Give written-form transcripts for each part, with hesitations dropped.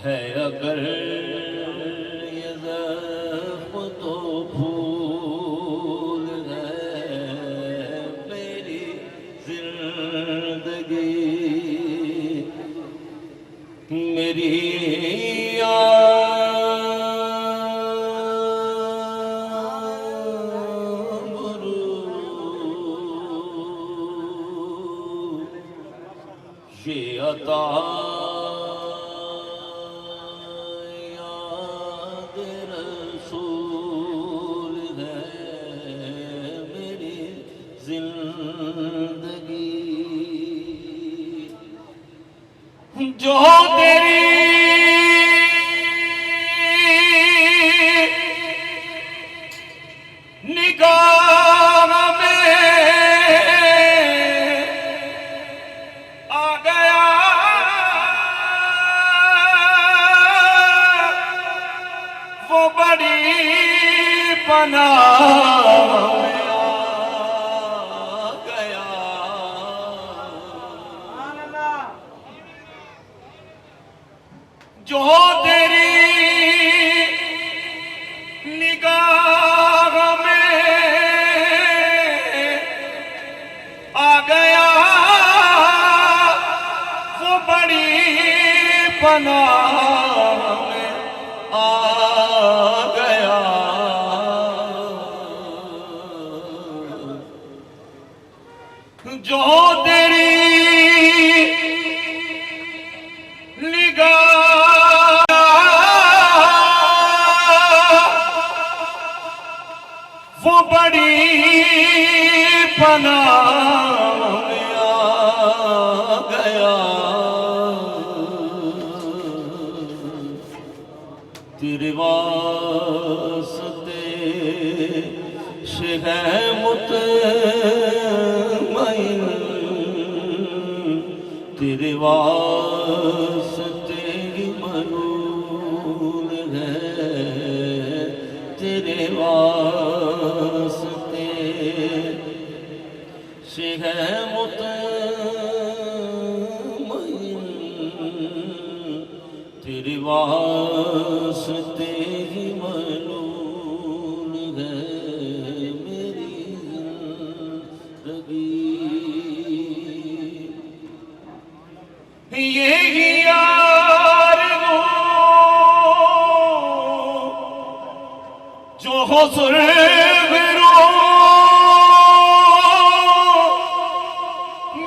ہے اگر یہ ظرف تو پھول ہے میری زندگی میری یہ عطا یاد رسول ہے میری زندگی جو تیری نگاہ میں آ گیا وہ بڑی پناہ میں آ گیا جو تیری نگاہ میں آ گیا وہ بڑی پناہ میں آ گیا جو تیری نگاہ وہ بڑی پناہ میں آ گیا تیرے واسطے سے ہے مطمئن تیرے واسطے ہی ملول ہے تیرے واسطے سے ہے مطمئن تیرے واسطے ہی ملول ہے میری زندگی یہی آرزو جو ہو سرگرو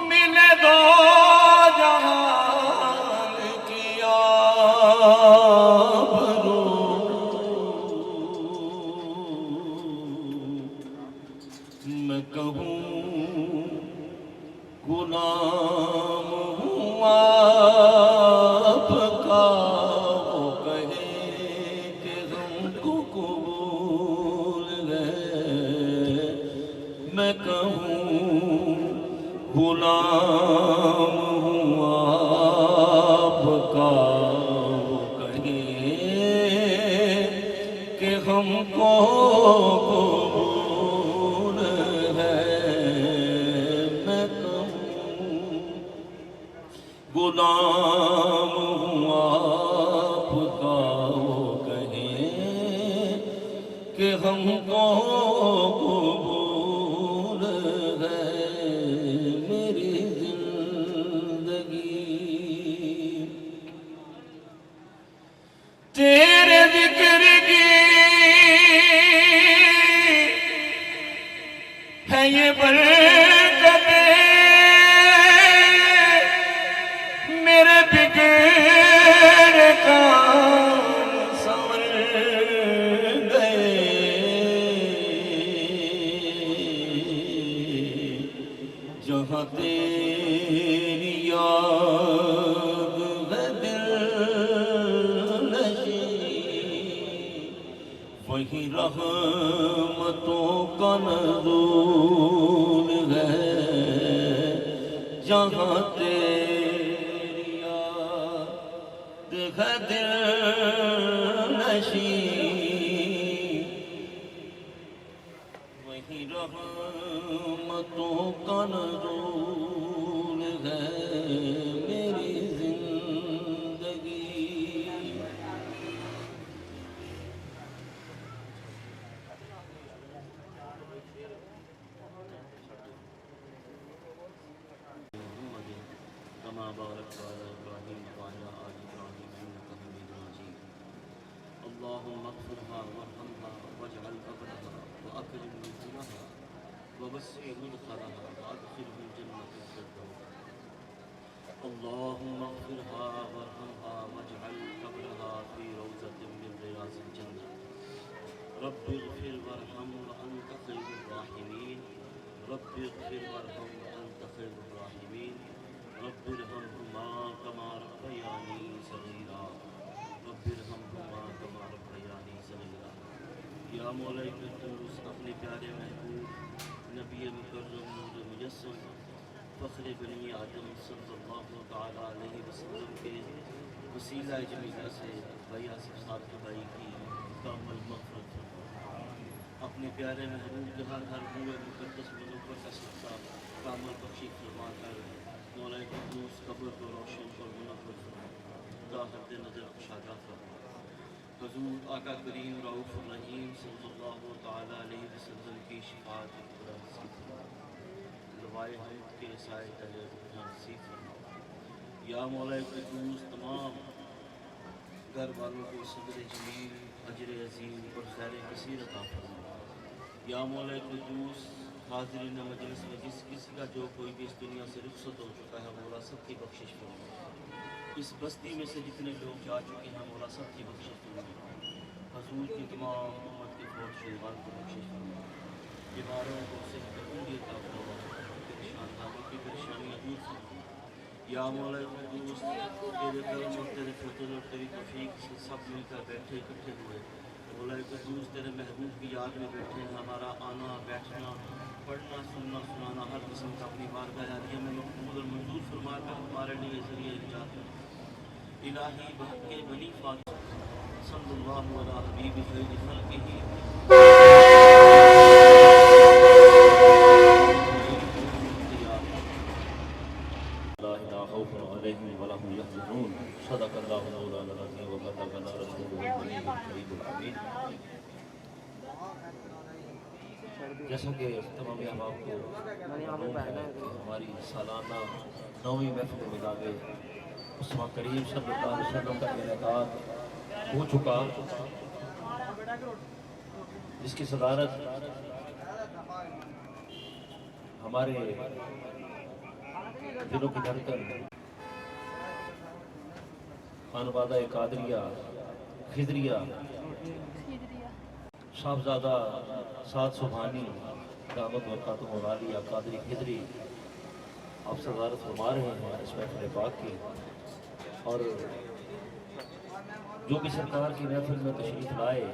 ملے دو جہان کی آبرو میں کہوں غلام ہوں آپ کا وہ کہے کہ ہم کو قبول ہے میں کہوں غلام ہوں آپ کا وہ کہے کہ ہم کو قبول ہے میں کہوں غلام ہوں آپ کا وہ کہیں کہ ہم کو قبول ہے میری زندگی تیرے ذکر کی ہے یہ برکتیں میرے بگڑے کام سنور گئے جہاں تیری یاد ہے دل نشین وہی رحمتوں کا نزول ہے جہاں تیری یاد ہے دل نشین وہی رحمتوں کا نزول ہے میری زندگی كما باركت على إبراهيم وعلى آل إبراهيم إنك حميد مجيد اللهم اغفرها وارحمها واجعل قبرها وأكرم نزلها ووسع مدخلها وأدخله الجنة الفردوس اللهم اغفرها وارحمها واجعل قبرها في روضة من رياض الجنة رب اغفر وارحم وأنت خير الراحمين رب اغفر وارحم وأنت خير الراحمين رب ارحمهما كما ربياني صغيرا رب ارحمهما كما ربياني صغيرا یا مولا قدوس اپنے پیارے محبوب نبی مکرم نور مجسم فخر بنی آدم صلی اللہ تعالیٰ علیہ وسلم کے وسیلہ جمیلہ سے بھائی آصف صاحب کے بھائی کی کامل مغفرت اپنے پیارے محبوب کے ہر روح مقدس منور کا صدقہ کامل بخشی فرما کر مولا قدوس قبر کو روشن اور منور فرما تا حد نظر کشادہ فرما حضور آقا کریم رؤوف الرحیم صلی اللہ تعالیٰ علیہ وسلم کی شفاعت کبریٰ نصیب فرما لوائے حمد کے سائے تلے روحاں نصیب فرما یا مولا قدوس تمام گھر والوں کو صدر جمیل اجر عظیم اور خیر کثیر عطا فرما یا مولا قدوس حاضرین مجلس میں جس کسی کا جو کوئی بھی اس دنیا سے رخصت ہو چکا ہے مولا سب کی بخشش فرما اس بستی میں سے جتنے لوگ جا چکے ہیں مولا سب کی بخشش فرما حضور کی تمام امت کے فوج شیوان کو بخشش فرما بیماروں کو صحت پوری عطا فرما پریشان حالوں کی پریشانیاں دور فرما یا مولا قدوس تیرے کرم اور تیرے فضل اور تیری توفیق سے سب مل کر بیٹھے اکٹھے ہوئے مولا قدوس تیرے محبوب کی یاد میں بیٹھے ہیں ہمارا آنا بیٹھنا پڑھنا سننا سنانا ہر قسم کا اپنی بارگاہ عالیہ میں مقبول اور منظور فرما کر ہمارے لیے ذریعہ نجات الہی بحق کے بنی فاطمہ صلی اللہ علیہ حبیب خیر خلقہ لا خوف علیہم ولا هم يحزنون صدق اللہ مولانا العظیم وبلغنا رسولہ النبی الکریم الامین جیسا کہ تمام احباب کو معلوم ہے کہ ہماری سالانہ 9ویں محفل میلاد مصطفیٰ کریم صلی اللہ علیہ وسلم کا انعقاد ہو چکا جس کی صدارت ہمارے دلوں کی دھڑکن خانوادہ قادریہ خضریہ صاحبزادہ سعد سبحانی دعوت برکاتہ مولالیہ قادری خضری آپ صدارت فرما رہے ہیں اس محفل پاک کی اور جو بھی سرکار کی محفل میں تشریف لائے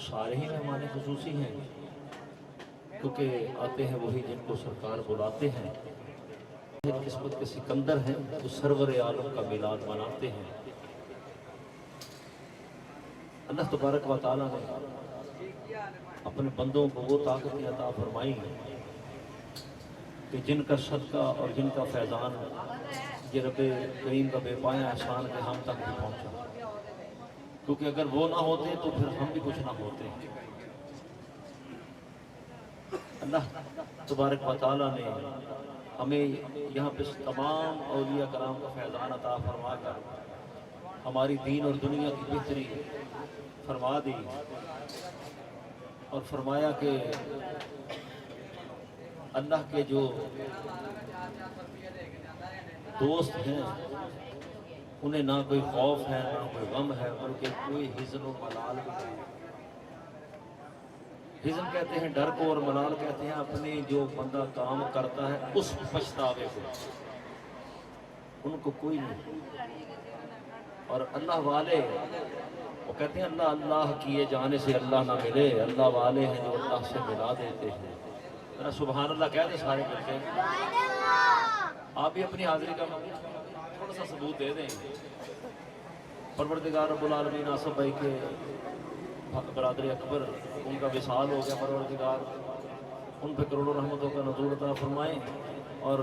سارے ہی مہمان خصوصی ہیں کیونکہ آتے ہیں وہی جن کو سرکار بلاتے ہیں قسمت کے سکندر ہیں جو سرور عالم کا میلاد مناتے ہیں اللہ تبارک و تعالیٰ نے اپنے بندوں کو وہ طاقتیں عطا فرمائی کہ جن کا صدقہ اور جن کا فیضان یہ رب کریم کا بے پایا احسان کے ہم تک بھی پہنچا کیونکہ اگر وہ نہ ہوتے تو پھر ہم بھی کچھ نہ ہوتے اللہ تبارک و تعالیٰ نے ہمیں یہاں پہ تمام اولیاء کرام کا فیضان عطا فرما کر ہماری دین اور دنیا کی بہتری فرما دی اور فرمایا کہ اللہ کے جو دوست ہیں انہیں نہ کوئی خوف ہے نہ کوئی غم ہے بلکہ کوئی حزن و ملال نہیں۔ حزن کہتے ہیں ڈر کو اور ملال کہتے ہیں اپنے جو بندہ کام کرتا ہے اس پچھتاوے کو، ان کو کوئی نہیں۔ اور اللہ والے وہ کہتے ہیں اللہ اللہ کیے جانے سے اللہ نہ ملے، اللہ والے ہیں جو اللہ سے ملا دیتے ہیں۔ ذرا سبحان اللہ کہہ دیں سارے مل کے، آپ بھی اپنی حاضری کا تھوڑا سا ثبوت دے دیں۔ پروردگار رب العالمین آصف بھائی کے برادر اکبر ان کا وصال ہو گیا، پروردگار ان پہ کروڑوں رحمتوں کا نزول عطا فرمائیں، اور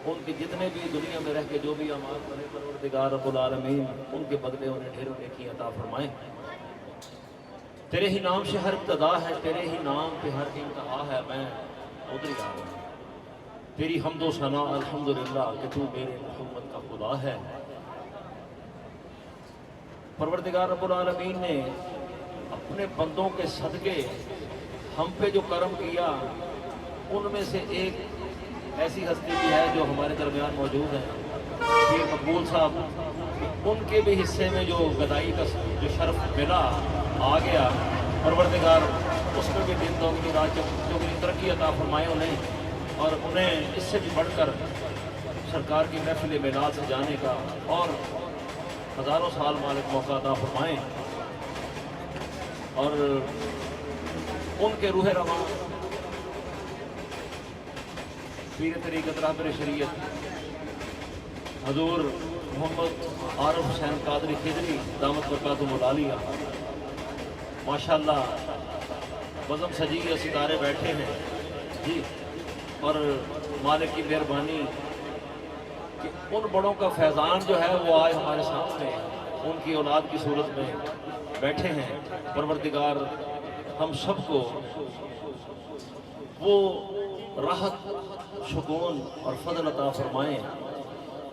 ان کے جتنے بھی دنیا میں رہ کے جو بھی اعمال کرے پروردگار رب العالمین ان کے بدلے انہیں ڈھیروں نیکی عطا فرمائیں۔ تیرے ہی نام سے ہر ابتدا ہے، تیرے ہی نام پہ ہر انتہا ہے، میں ادھر ہی آ رہا ہوں۔ تیری حمد و ثنا الحمدللہ کہ تو میرے محمد کا خدا ہے۔ پروردگار رب العالمین نے اپنے بندوں کے صدقے ہم پہ جو کرم کیا، ان میں سے ایک ایسی ہستی بھی ہے جو ہمارے درمیان موجود ہے، پیر مقبول صاحب، ان کے بھی حصے میں جو گدائی کا جو شرف ملا آ گیا، پروردگار اس میں بھی دن دوگنی رات چوگنی ترقی عطا فرمائے انہیں، اور انہیں اس سے بھی بڑھ کر سرکار کی محفل میلاد سے جانے کا اور ہزاروں سال مالک موقع عطا فرمائیں، اور ان کے روح رواں پیر طریقت رہبر شریعت حضور محمد عارف حسین قادری خضری دامت برکاتہ العالیہ، ماشاءاللہ بزم سجی ستارے بیٹھے ہیں جی، اور مالک کی مہربانی کہ ان بڑوں کا فیضان جو ہے وہ آج ہمارے سامنے ان کی اولاد کی صورت میں بیٹھے ہیں۔ پروردگار ہم سب کو وہ راحت، سکون اور فضل عطا فرمائیں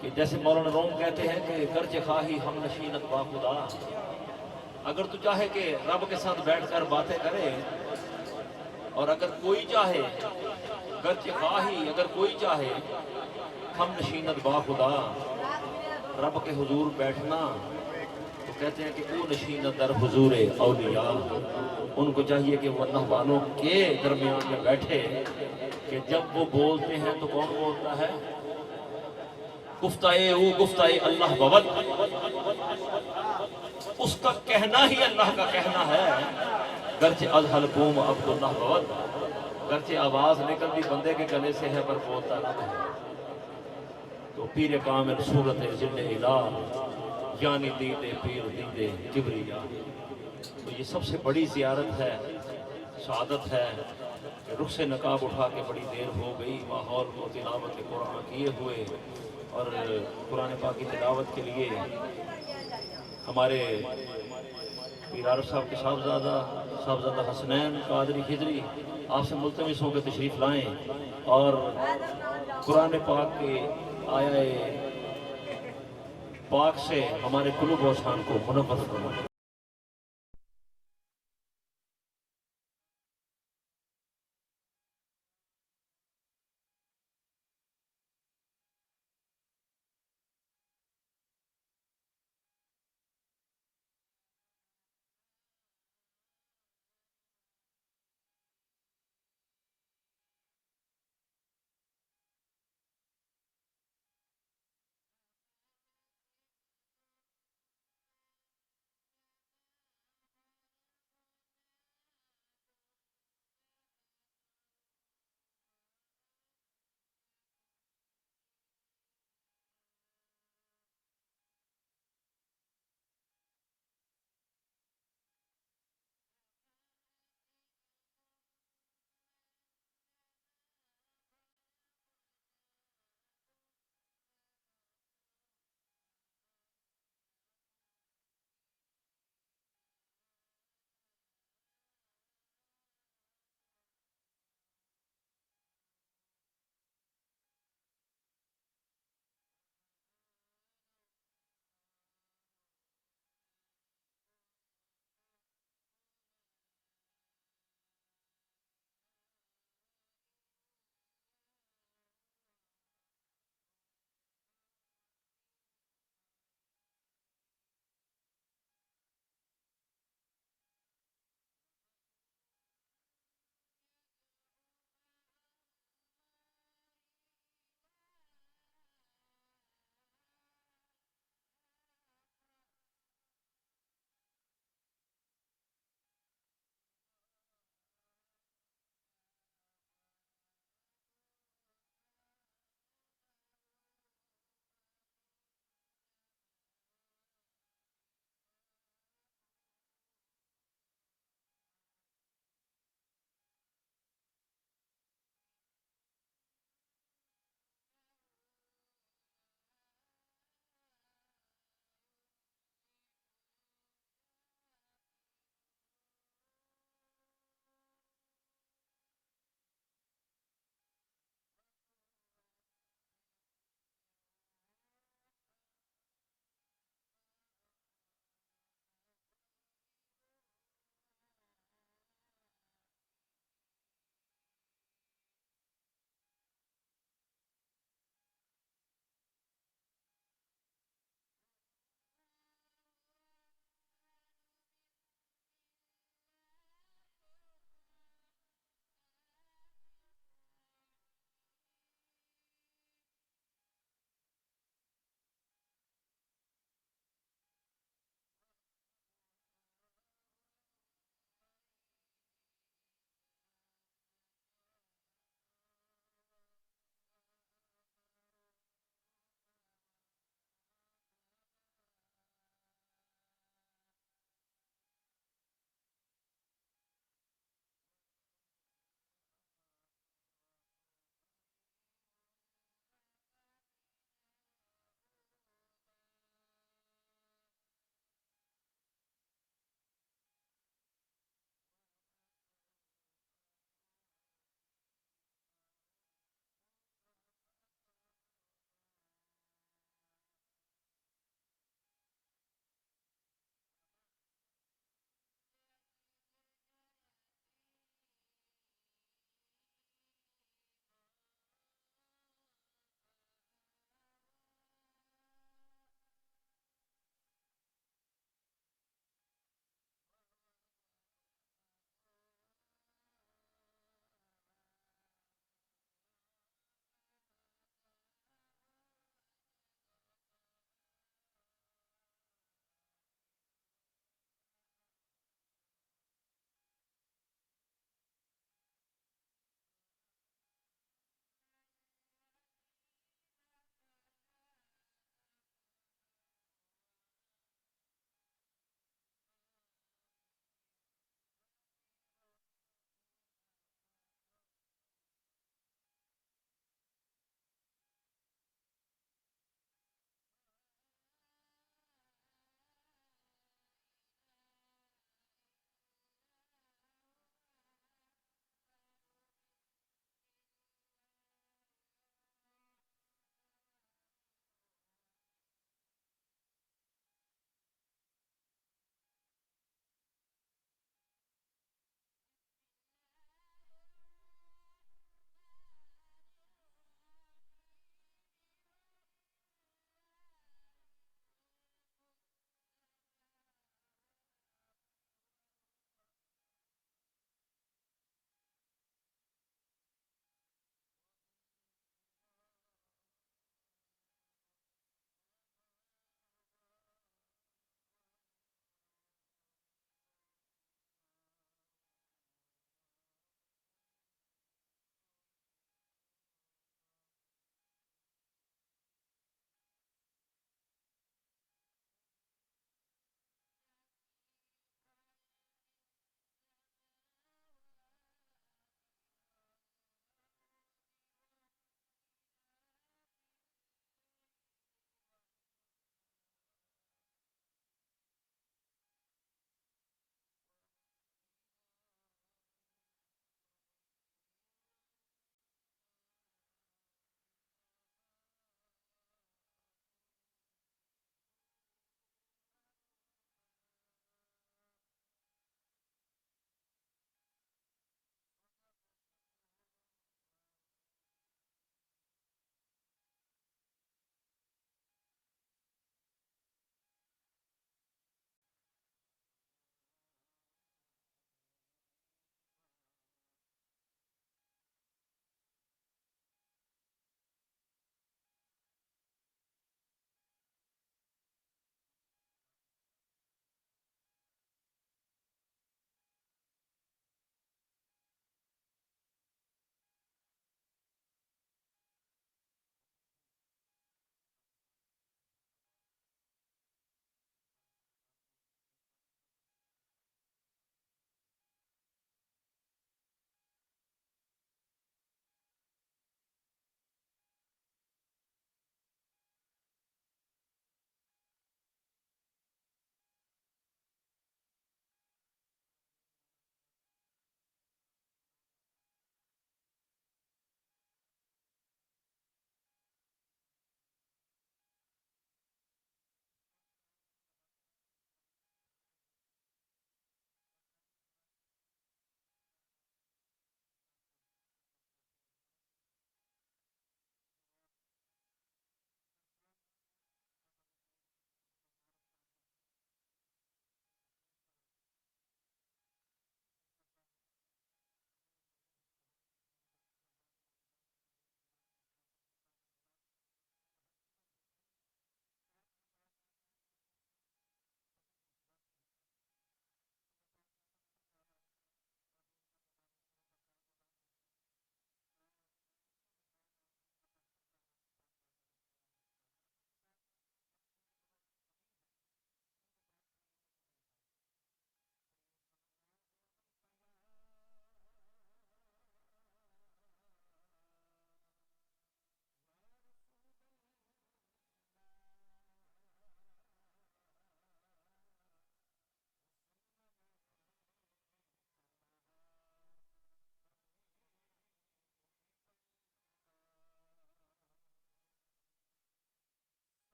کہ جیسے مولانا روم کہتے ہیں کہ گرچہ خواہی ہم نشینت با خدا، اگر تو چاہے کہ رب کے ساتھ بیٹھ کر باتیں کرے، اور اگر کوئی چاہے گرچہ خواہی، اگر کوئی چاہے ہم نشینت با خدا، رب کے حضور بیٹھنا تو کہتے ہیں کہ او نشینت در حضور اولیاء، ان کو چاہیے کہ وہ اللہ والوں کے درمیان میں بیٹھے کہ جب وہ بولتے ہیں تو کون بولتا ہے؟ گفتائے او گفتائے اللہ بول، اس کا کہنا ہی اللہ کا کہنا ہے، گرچہ از حلقوم عبداللہ بول، گرچہ آواز نکلتی بندے کے گلے سے ہے پر بولتا رب ہے۔ تو پیر کامل صورت ذل الہ، یعنی دید پیر دید کبریا، تو یہ سب سے بڑی زیارت ہے، سعادت ہے کہ رخ سے نقاب اٹھا کے بڑی دیر ہو گئی، ماحول کو تلاوت قرآن کیے ہوئے، اور قرآن پاک کی تلاوت کے لیے ہمارے پیر عارف صاحب کے صاحبزادہ حسنین قادری خضری آپ سے ملتمس ہو کے تشریف لائیں اور قرآن پاک کے آیا پاک سے ہمارے قلوب و اذہان کو منور فرمائیں۔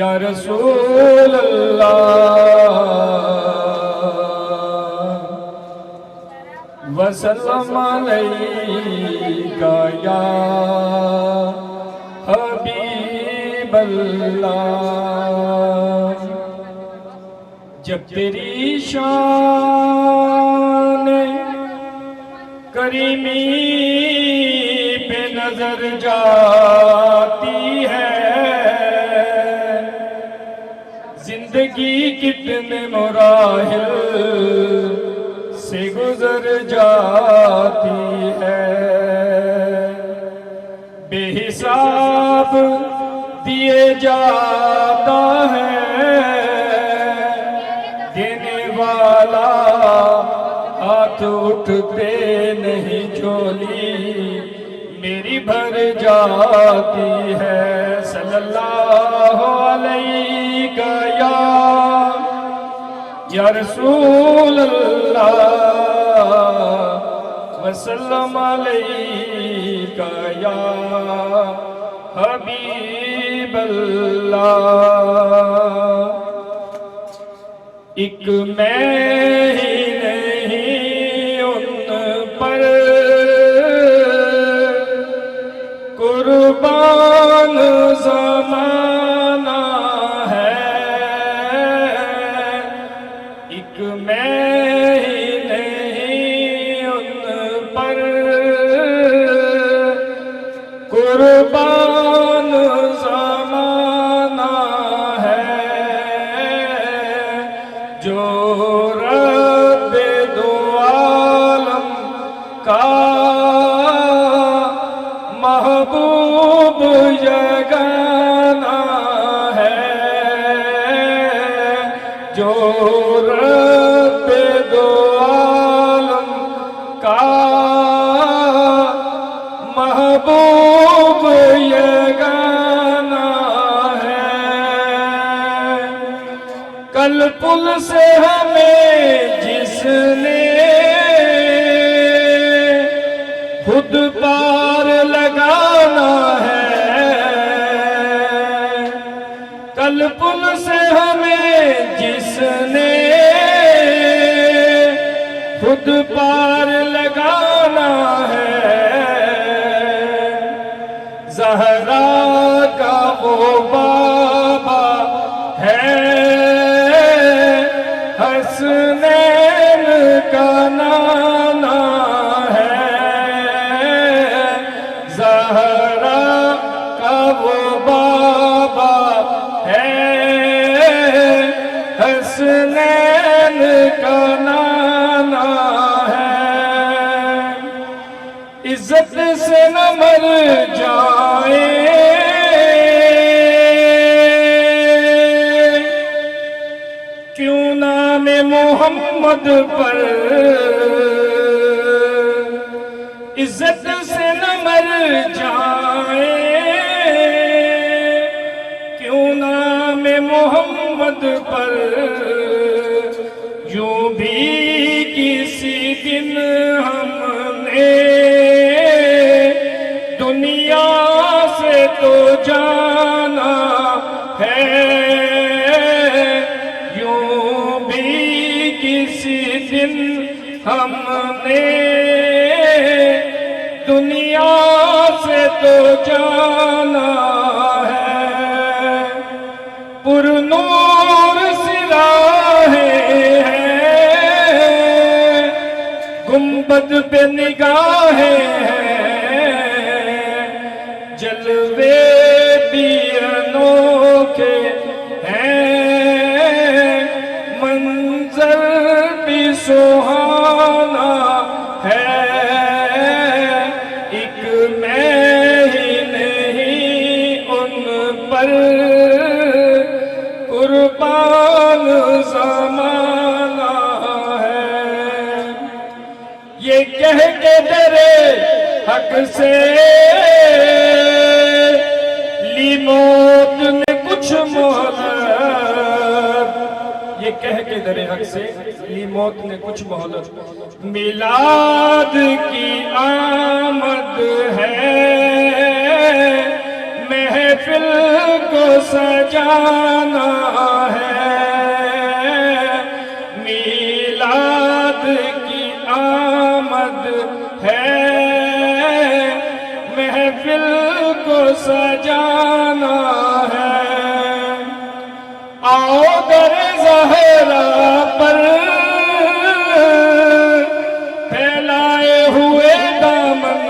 یا رسول اللہ وسلم علیکہ یا حبیب اللہ جب تیری شان کریمی پہ نظر جاتی ہے زندگی کتنے مراحل سے گزر جاتی ہے بے حساب دیے جاتا ہے دینے والا ہاتھ اٹھتے نہیں جھولی میری بھر جاتی ہے صلی اللہ علیہ یا رسول اللہ وسلم علیکہ یا حبیب اللہ ایک میں ہی نہیں ان پر قربان زمانہ ہے ایک میں ہی نہیں ان پر قربان زمانہ ہے جو رب دو عالم کا محبوب یگانہ ہے جو رب دو عالم کا محبوب یگانہ ہے کل پل سے ہمیں جس نے خود پار لگانا ہے کل پل سے ہمیں جس نے خود پار لگانا ہے زہرا کا وہ بابا ہے حسنین کا نانا ہے زہرا کا وہ بابا ہے حسنین کا نانا ہے عزت سے نہ مر جائے کیوں نام محمد پر عزت سے نہ مر جائے کیوں نام محمد پر یوں بھی کسی دن ہم نے دنیا سے تو جانا ہے یوں بھی کسی دن ہم نے دنیا سے تو جانا ہے پر نور سراہیں ہیں گنبد پہ نگاہیں ہیں جلوے بھی انوکھے ہیں منظر بھی سہانا ہے ایک میں ہی نہیں ان پر قربان زمانہ ہے یہ کہہ کے ڈرے حق سے لی موت نے کچھ مہلت یہ کہہ کے ڈرے حق سے لی موت نے کچھ مہلت میلاد کی آمد ہے محفل کو سجانا ہے، میلاد کی آمد ہے، محفل کو سجانا ہے، آؤ در زہرا پر پھیلائے ہوئے دامن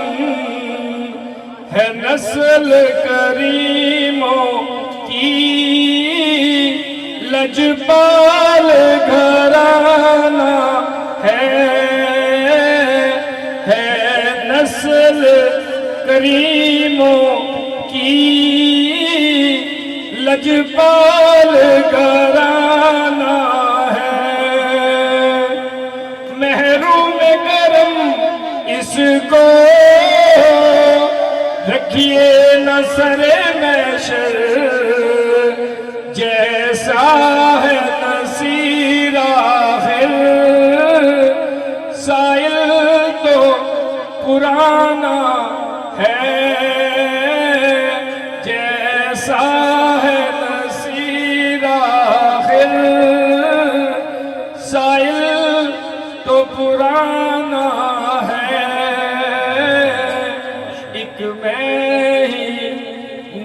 ہے، نسل کریموں کی لجپال گھرانہ ہے نسل کریموں کی لجپال گھرانہ ہے، محروم کرم اس کو رکھیے نہ سر محشر، جیسا ہے نصیر آخر سائل تو پرانا ہے، جیسا ہے نصیر آخر سائل تو پرانا ہے، ایک میں ہی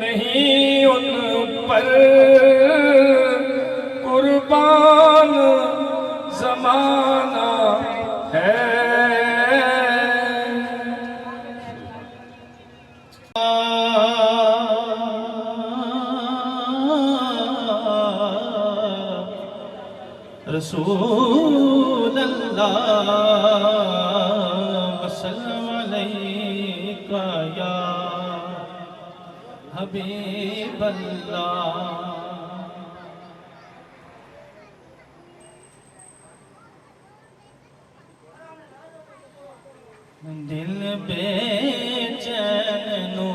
نہیں ان پر قربان زمانہ ہے۔ رسول اللہ وسلم علیکہ یا حبیب اللہ، دل بے چین نو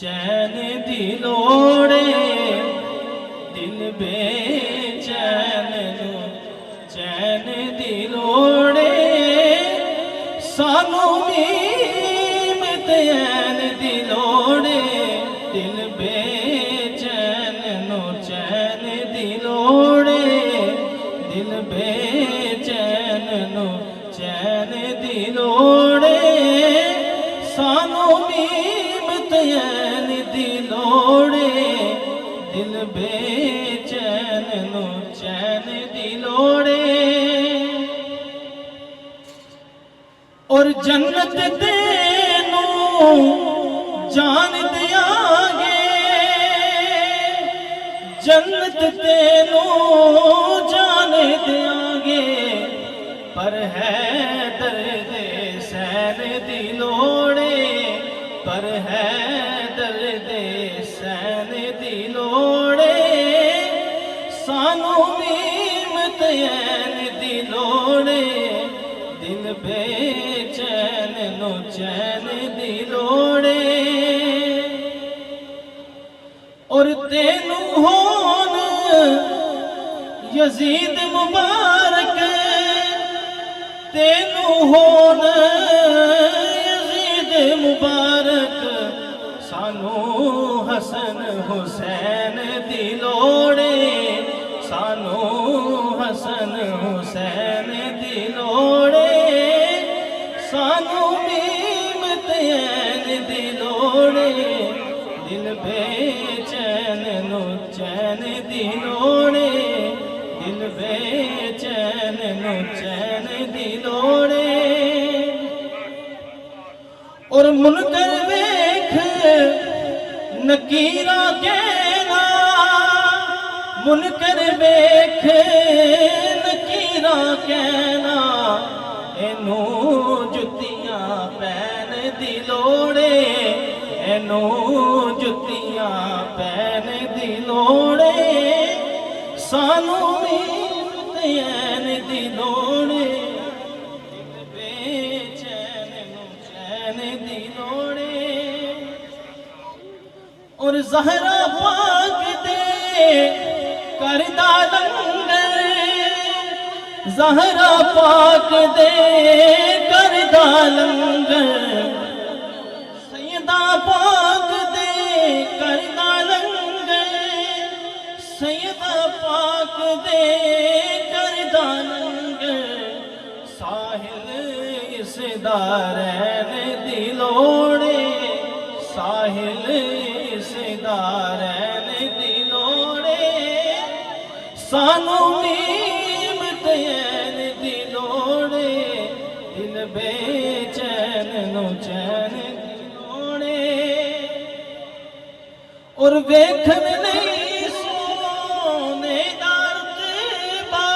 چین دی لوڑے، دل بے چین نو چین دی لوڑے، سانو میم تین دی لوڑے، دل بے چین نو چین دی لوڑے، دل بے چین نو چین دی لوڑے، سانو میم تین دی لوڑے، دل بے چین نو چین دی لوڑے، اور جنت تینوں جان دیا گے، جنت تینوں جان دیا گے، پر ہے درد حسین دی لوڑے، پر ہے درد حسین دی لوڑے، سانو میم تین دی لوڑے، دل بے چین نو چین دی لوڑے، اور تینوں ہون یزید مبارک، تینوں ہون یزید مبارک، سانو حسن حسین دی لوڑے، سانو حسن حسین دی لوڑے، سانو میم تین دی لوڑے، دل بے چین نو چین دی لوڑے، دل بے چین نو چین دی لوڑے، اور منکر ویکھ نکیرہ کہنا، منکر ویکھ نکیرہ کہنا، اینو جتیاں پین دی لوڑے، اینو جتیاں پین دی لوڑے، سانو میم تین دی لوڑے، دل بے چین نو چین دی لوڑے، اور زہرا پاک دے کردہ لنگر، زہرا پاک دے کردہ لنگر، سیدہ پاک دے کردہ لنگر، دارین دلوڑے ساحل اس دارین دلوڑے سانو میم تین دلوڑے دل بے چین نو چین دلوڑے اور ویکھن نہیں سونے دار با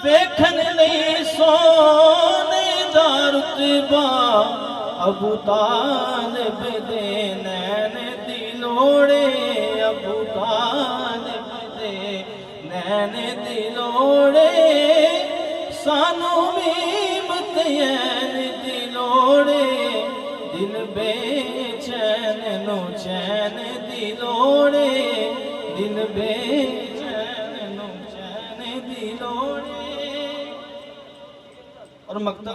ویکھن نہیں سونے دار با ابو طالب دے نین دلوڑے ابو طالب دے نین دلوڑے سانو میم تین دلوڑے دل بے چین نو چین دلوڑے دل بے چین نو چین دلوڑے اور مقطع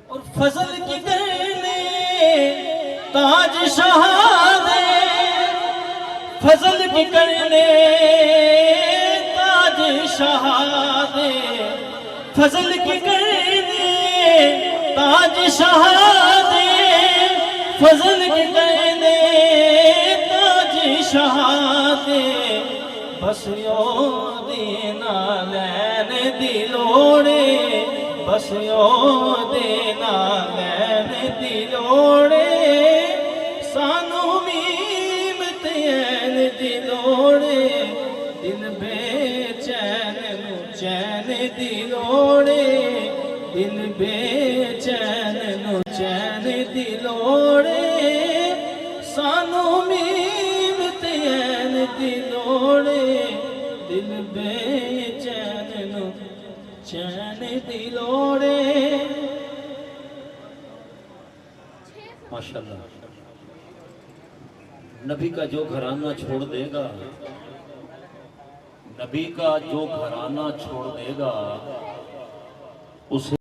اور فضل کی کرنے تاج شہادے فضل کی کرنے تاج شہادے فضل کی کرنے تاج شہادے فضل کی کرنے تاج شہادے بس یو دینا لین دلوڑے بس یو دینا لین دلوڑے سانو میم تین دلوڑے دل بے چین نو چین دلوڑے دل بے چین نو چین دلوڑے سانو میم تین دلوڑے دل بے چین نو چین دلوڑے ماشاءاللہ نبی کا جو گھرانہ چھوڑ دے گا نبی کا جو گھرانہ چھوڑ دے گا اسے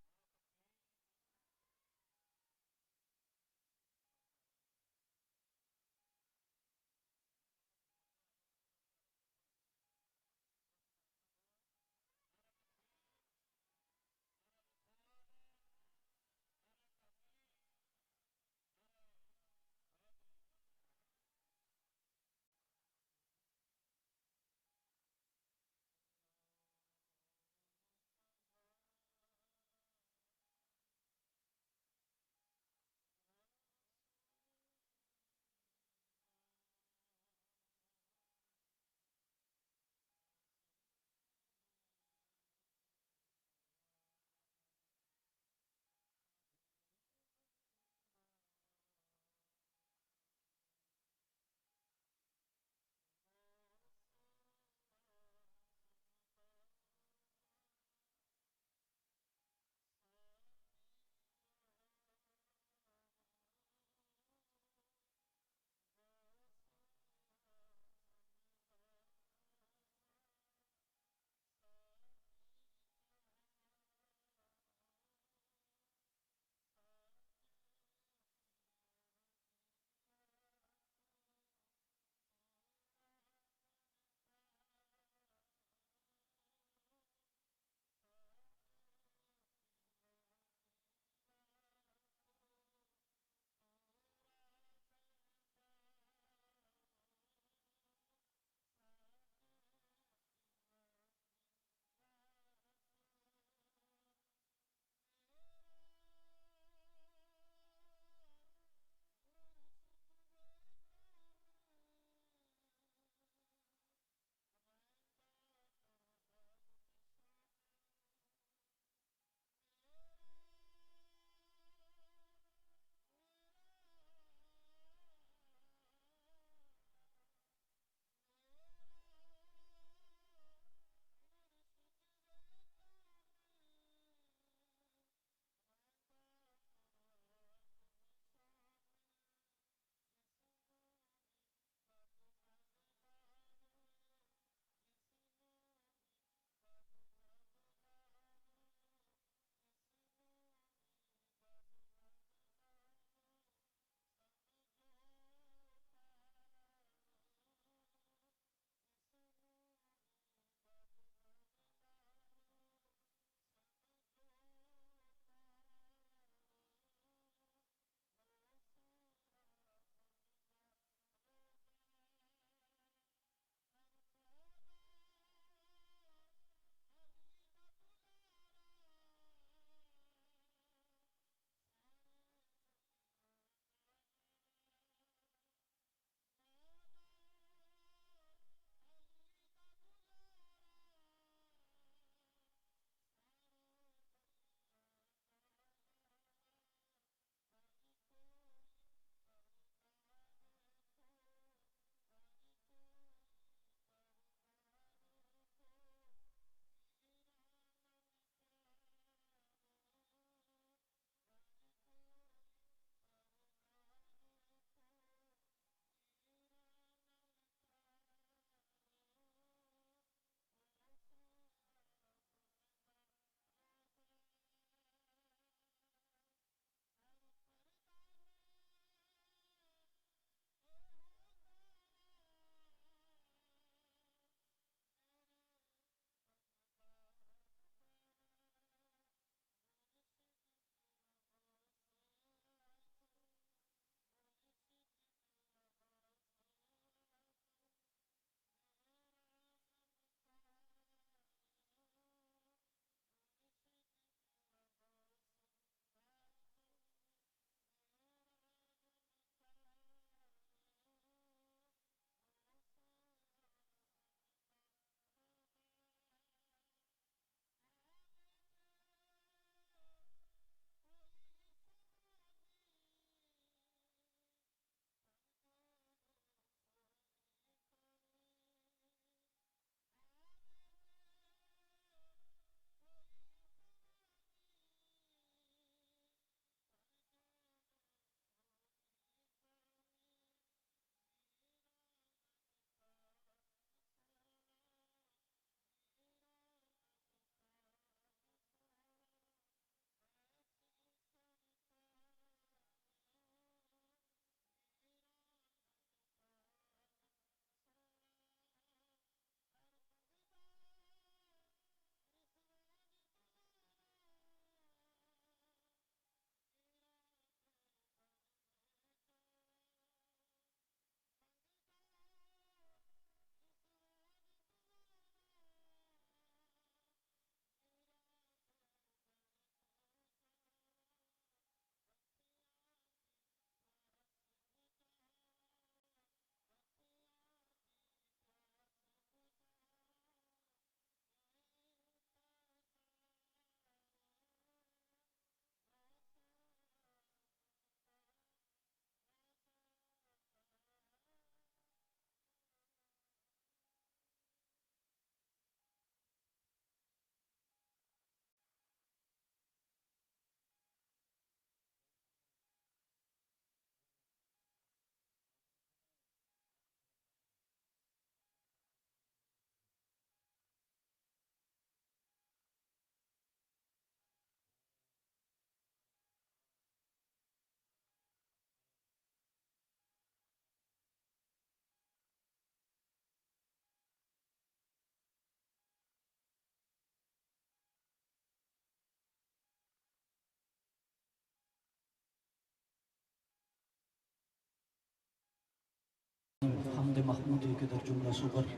حمد محمودی کے در جملہ صبر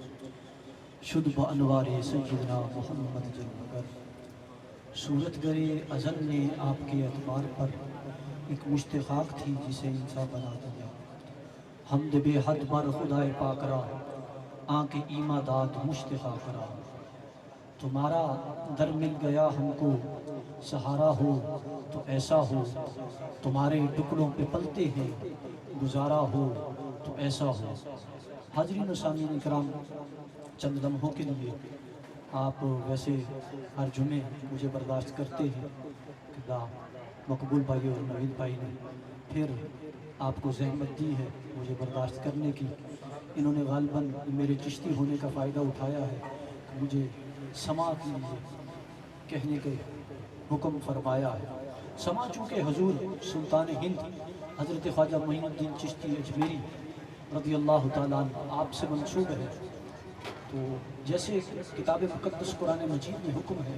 شد با انوار سیدنا محمد جلوگر صورت گرے ازل نے آپ کے اعتبار پر ایک مشت خاک تھی جسے انسان بنا دیا حمد بے حد بر خدائے پاک را آنکھ ایمہ داد مشت خاک را تمہارا در مل گیا ہم کو سہارا ہو تو ایسا ہو تمہارے ٹکڑوں پہ پلتے ہیں گزارا ہو تو ایسا ہو حاضرین و سامعین کرام چند لمحوں کے لیے آپ ویسے ہر جمعے مجھے برداشت کرتے ہیں کہ مقبول بھائی اور نوید بھائی نے پھر آپ کو زحمت دی ہے مجھے برداشت کرنے کی انہوں نے غالباً میرے چشتی ہونے کا فائدہ اٹھایا ہے کہ مجھے سما کے لیے کہنے کے حکم فرمایا ہے سما چونکہ حضور سلطان ہند حضرت خواجہ معین الدین چشتی اجمیری رضی اللہ تعالیٰ عنہ آپ سے منسوب ہے تو جیسے کتاب مقدس قرآن مجید میں حکم ہے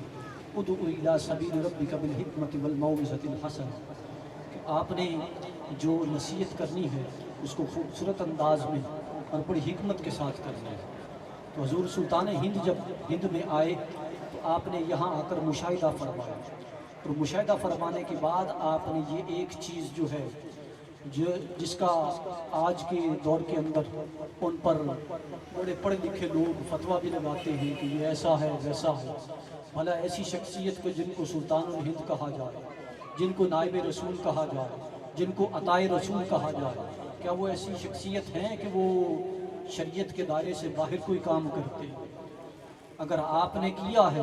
ادعو الی سبیل ربک بالحکمۃ والموعظۃ الحسنہ کہ آپ نے جو نصیحت کرنی ہے اس کو خوبصورت انداز میں اور بڑی حکمت کے ساتھ کرنا ہے تو حضور سلطان ہند جب ہند میں آئے تو آپ نے یہاں آ کر مشاہدہ فرمایا اور مشاہدہ فرمانے کے بعد آپ نے یہ ایک چیز جو ہے جس کا آج کے دور کے اندر ان پر بڑے پڑھے لکھے لوگ فتویٰ بھی لگاتے ہیں کہ یہ ایسا ہے ویسا ہے بھلا ایسی شخصیت کو جن کو سلطان الہند کہا جائے جن کو نائب رسول کہا جائے جن کو عطائے رسول کہا جائے کیا وہ ایسی شخصیت ہیں کہ وہ شریعت کے دائرے سے باہر کوئی کام کرتے ہیں اگر آپ نے کیا ہے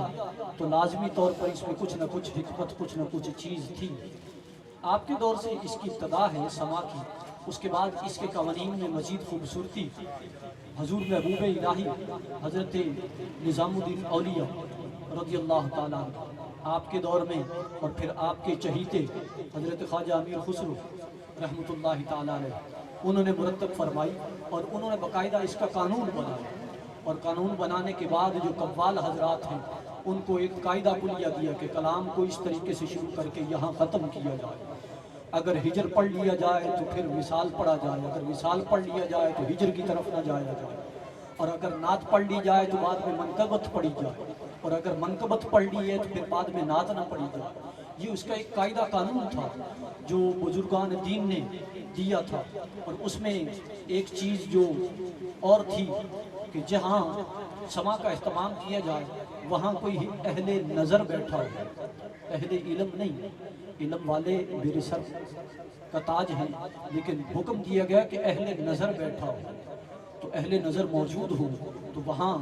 تو لازمی طور پر اس میں کچھ نہ کچھ حکمت کچھ نہ کچھ چیز تھی آپ کے دور سے اس کی ابتدا ہے سما کی اس کے بعد اس کے قوانین میں مزید خوبصورتی حضور محبوب الہی حضرت نظام الدین اولیاء رضی اللہ تعالیٰ آپ کے دور میں اور پھر آپ کے چہیتے حضرت خواجہ امیر خسرو رحمۃ اللہ تعالیٰ علیہ انہوں نے مرتب فرمائی اور انہوں نے باقاعدہ اس کا قانون بنایا اور قانون بنانے کے بعد جو قوال حضرات ہیں ان کو ایک قاعدہ کلیہ دیا کہ کلام کو اس طریقے سے شروع کر کے یہاں ختم کیا جائے اگر ہجر پڑھ لیا جائے تو پھر وصال پڑھا جائے اگر وصال پڑھ لیا جائے تو ہجر کی طرف نہ جایا جائے اور اگر نعت پڑھ لی جائے تو بعد میں منقبت پڑھی جائے اور اگر منقبت پڑھ لی ہے تو پھر بعد میں نعت نہ پڑھی جائے یہ اس کا ایک قاعدہ قانون تھا جو بزرگان دین نے دیا تھا اور اس میں ایک چیز جو اور تھی کہ جہاں سما کا اہتمام کیا جائے وہاں کوئی اہل نظر بیٹھا ہو اہل علم نہیں علم والے میرے سر کا تاج ہیں لیکن حکم دیا گیا کہ اہل نظر بیٹھا ہو تو اہل نظر موجود ہو تو وہاں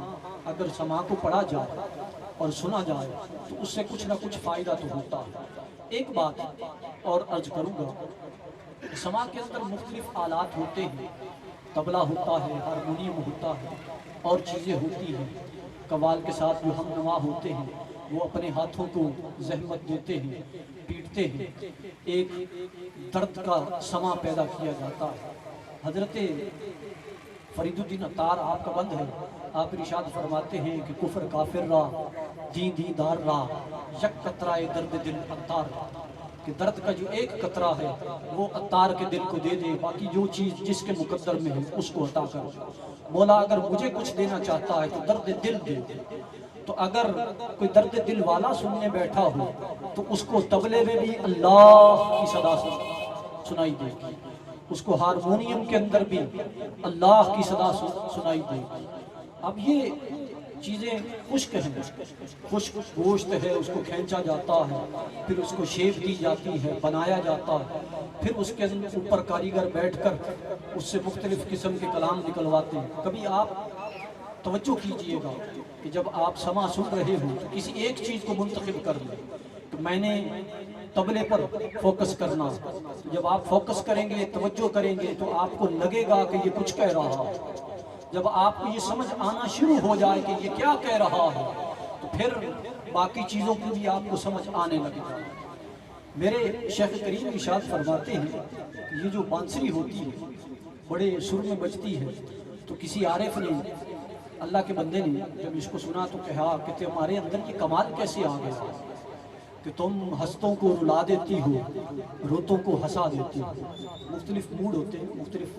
اگر سما کو پڑھا جائے اور سنا جائے تو اس سے کچھ نہ کچھ فائدہ تو ہوتا ہے ایک بات اور عرض کروں گا سما کے اندر مختلف آلات ہوتے ہیں طبلہ ہوتا ہے ہارمونیم ہوتا ہے اور چیزیں ہوتی ہیں قوال کے ساتھ جو ہم نوا ہوتے ہیں وہ اپنے ہاتھوں کو زحمت دیتے ہیں پیٹتے ہیں ایک درد کا سما پیدا کیا جاتا ہے حضرت فرید الدین عطار آپ کا بند ہے آپ ارشاد فرماتے ہیں کہ کفر کافر را دین دیدار را یک قطرہ درد دل عطار کہ درد کا جو ایک قطرہ ہے وہ عطار کے دل کو دے دے باقی جو چیز جس کے مقدر میں ہے اس کو عطا کر مولا اگر مجھے کچھ دینا چاہتا ہے تو درد دل دے دے تو اگر کوئی درد دل والا سننے بیٹھا ہو تو اس کو طبلے میں بھی اللہ کی صدا سنائی دے گی اس کو ہارمونیم کے اندر بھی اللہ کی صدا سنائی دے گی اب یہ چیزیں خشک ہیں خشک گوشت ہے اس کو کھینچا جاتا ہے پھر اس کو شیپ دی جاتی ہے بنایا جاتا ہے پھر اس کے اوپر کاریگر بیٹھ کر اس سے مختلف قسم کے کلام نکلواتے ہیں کبھی آپ توجہ کیجئے گا کہ جب آپ سما سن رہے ہو تو کسی ایک چیز کو منتخب کر لیں تو میں نے طبلے پر فوکس کرنا جب آپ فوکس کریں گے توجہ کریں گے تو آپ کو لگے گا کہ یہ کچھ کہہ رہا ہے جب آپ کو یہ سمجھ آنا شروع ہو جائے کہ یہ کیا کہہ رہا ہے تو پھر باقی چیزوں کی بھی آپ کو سمجھ آنے لگے گا میرے شیخ کریم ارشاد فرماتے ہیں کہ یہ جو بانسری ہوتی ہے بڑے سر میں بجتی ہے تو کسی عارف نے اللہ کے بندے نے جب اس کو سنا تو کہا کہ تمہارے اندر یہ کمال کیسے آ گیا کہ تم ہنستوں کو رلا دیتی ہو روتوں کو ہنسا دیتی ہو مختلف موڈ ہوتے ہیں مختلف